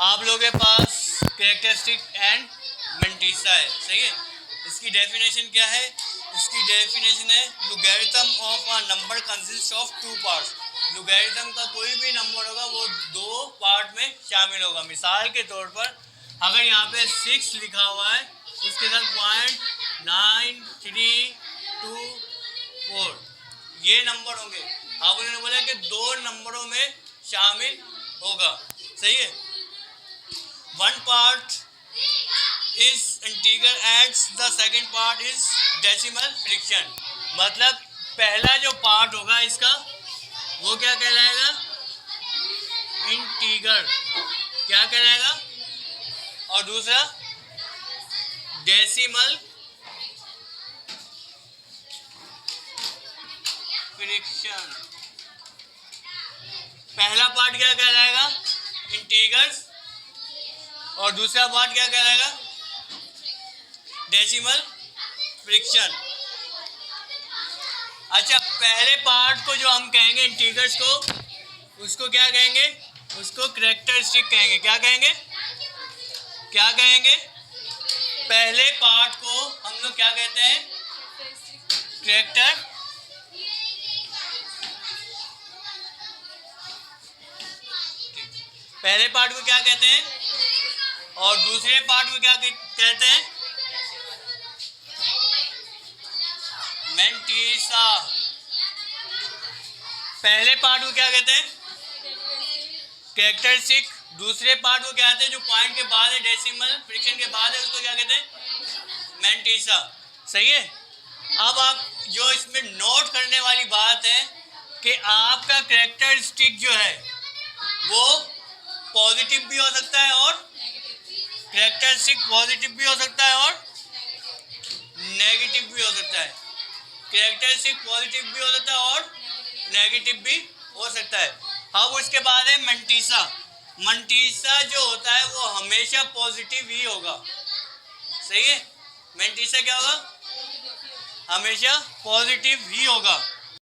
आप लोगों के पास कैरेक्टरिस्टिक एंड मेंटिसा है, सही है। इसकी डेफिनेशन क्या है? इसकी डेफिनेशन है logarithm of a number consist of two parts. Logarithm का कोई भी नंबर होगा वो दो पार्ट में शामिल होगा। मिसाल के तौर पर अगर यहाँ पे 6 लिखा हुआ है उसके साथ 0.9324 ये नंबर होंगे। आप उन्होंने बोला कि दो नंबरों में शामिल होगा, सही है। One part is integer and the second part is decimal fraction. मतलब पहला जो पार्ट होगा इसका वो क्या कहलाएगा? इंटीगर। क्या कहलाएगा? और दूसरा डेसिमल फ्रैक्शन। पहला पार्ट क्या कहलाएगा? इंटीगर्स। और दूसरा पार्ट क्या कहलाएगा? Decimal fraction. अच्छा, पहले पार्ट को जो हम कहेंगे इंटीगर्स को, उसको क्या कहेंगे? उसको कैरेक्टरिस्टिक कहेंगे। क्या कहेंगे? क्या कहेंगे? पहले पार्ट को हम लोग क्या कहते हैं? कैरेक्टर। पहले पार्ट को क्या कहते हैं? और दूसरे पार्ट को क्या कहते हैं? मेंटिसा। पहले पार्ट को क्या कहते हैं? कैरेक्टरिस्टिक। दूसरे पार्ट को क्या कहते हैं? जो पॉइंट के बाद है, डेसिमल फ्रैक्शन के बाद है, उसको क्या कहते हैं? मेंटिसा। सही है। अब आप जो इसमें नोट करने वाली बात है कि आपका कैरेक्टरिस्टिक जो है वो पॉजिटिव भी हो सकता है और कैरेक्टरिस्टिक पॉजिटिव भी हो सकता है और नेगेटिव भी हो सकता है। कैरेक्टरिस्टिक पॉजिटिव भी हो सकता है और नेगेटिव भी हो सकता है। अब उसके बाद है मेंटिसा। मेंटिसा जो होता है वो हमेशा पॉजिटिव ही होगा, सही है। मेंटिसा क्या होगा? हमेशा पॉजिटिव ही होगा।